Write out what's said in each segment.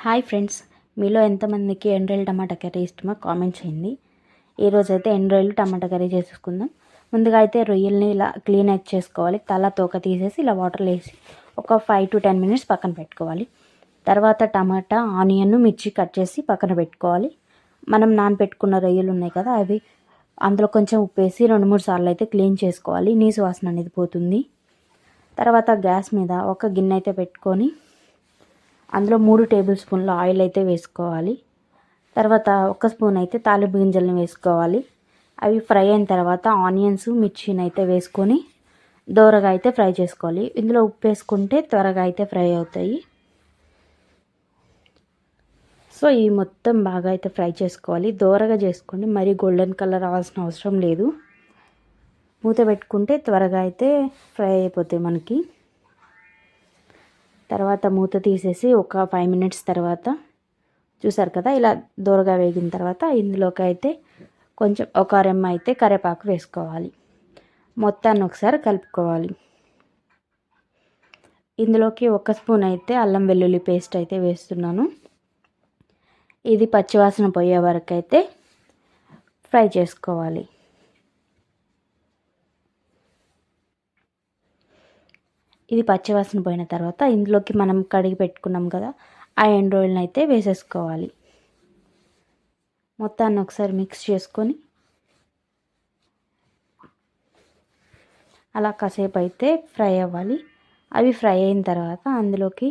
Hi friends, మీలో ఎంతమందికి ఎండ్రాయిల్ టమాటా curry ఇష్టమో కామెంట్ చేయండి. ఈరోజైతే ఎండ్రాయిల్ టమాటా కర్రీ చేసుకుందాం. ముందుగా అయితే రొయ్యల్ని ఇలా క్లీన్ చేసుకోవాలి. తల తోక తీసేసి ఇలా వాటర్లో వేసి ఒక 5 to 10 minutes పక్కన పెట్టుకోవాలి. తర్వాత టమాటా, ఆనియన్, మిర్చి కట్ చేసి పక్కన పెట్టుకోవాలి. మనం నానబెట్టుకున్న రొయ్యలు ఉన్నాయి కదా, అవి అందులో కొంచెం ఉప్పు వేసి 2-3 సార్లు అయితే క్లీన్ చేసుకోవాలి. నీసు వాసన అనేది పోతుంది. తర్వాత గ్యాస్ మీద ఒక గిన్నె అయితే పెట్టుకొని అందులో 3 టేబుల్ స్పూన్ల ఆయిల్ అయితే వేసుకోవాలి. తర్వాత 1 స్పూన్ అయితే తాలింపు గింజలను వేసుకోవాలి. అవి ఫ్రై అయిన తర్వాత ఆనియన్స్, మిర్చిని అయితే వేసుకొని దోరగా అయితే ఫ్రై చేసుకోవాలి. ఇందులో ఉప్పు వేసుకుంటే త్వరగా అయితే ఫ్రై అవుతాయి. సో ఈ మొత్తం బాగా అయితే ఫ్రై చేసుకోవాలి. దోరగా చేసుకోండి, మరీ గోల్డెన్ కలర్ రావాల్సిన అవసరం లేదు. మూత పెట్టుకుంటే త్వరగా అయితే ఫ్రై అయిపోతాయి మనకి. తర్వాత మూత తీసేసి ఒక 5 minutes తర్వాత చూసారు కదా, ఇలా దోరగా వేగిన తర్వాత ఇందులోకి అయితే కొంచెం ఒక రెమ్మ అయితే కరివేపాకు వేసుకోవాలి. మొత్తాన్ని ఒకసారి కలుపుకోవాలి. ఇందులోకి 1 స్పూన్ అయితే అల్లం వెల్లుల్లి పేస్ట్ అయితే వేస్తున్నాను. ఇది పచ్చివాసన పోయే వరకు అయితే ఫ్రై చేసుకోవాలి. ఇది పచ్చివాసన పోయిన తర్వాత ఇందులోకి మనం కడిగి పెట్టుకున్నాం కదా, ఆ ఎండ్రాయిల్ని అయితే వేసేసుకోవాలి. మొత్తాన్ని ఒకసారి మిక్స్ చేసుకొని అలా కాసేపు అయితే ఫ్రై అవ్వాలి. అవి ఫ్రై అయిన తర్వాత అందులోకి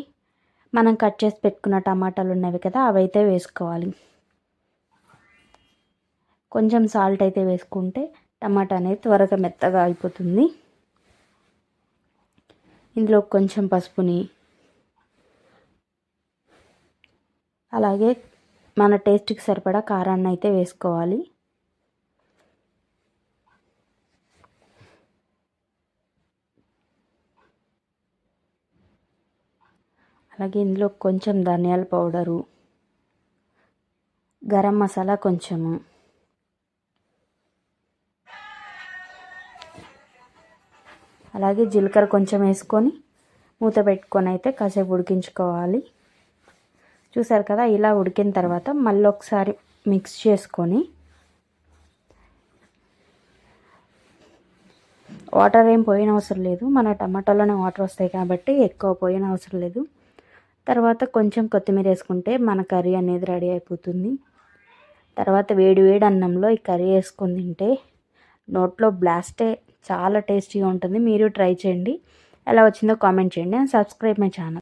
మనం కట్ చేసి పెట్టుకున్న టమాటాలు ఉన్నవి కదా, అవి అయితే వేసుకోవాలి. కొంచెం సాల్ట్ అయితే వేసుకుంటే టమాటా అనేది త్వరగా మెత్తగా అయిపోతుంది. ఇందులో కొంచెం పసుపుని, అలాగే మన టేస్ట్కి సరిపడా కారాన్ని అయితే వేసుకోవాలి. అలాగే ఇందులో కొంచెం ధనియాల పౌడరు, గరం మసాలా కొంచెము, అలాగే జీలకర్ర కొంచెం వేసుకొని మూత పెట్టుకొని అయితే కాసేపు ఉడికించుకోవాలి. చూసారు కదా, ఇలా ఉడికిన తర్వాత మళ్ళీ ఒకసారి మిక్స్ చేసుకొని వాటర్ ఏం పోయిన అవసరం లేదు. మన టమాటాలోనే వాటర్ వస్తాయి కాబట్టి ఎక్కువ పోయిన అవసరం లేదు. తర్వాత కొంచెం కొత్తిమీర వేసుకుంటే మన కర్రీ అనేది రెడీ అయిపోతుంది. తర్వాత వేడి వేడి అన్నంలో ఈ కర్రీ వేసుకొని తింటే నోట్లో బ్లాస్టే, చాలా టేస్టీగా ఉంటుంది. మీరు ట్రై చేయండి. ఎలా వచ్చిందో కామెంట్ చేయండి అండ్ సబ్స్క్రైబ్ మై ఛానల్.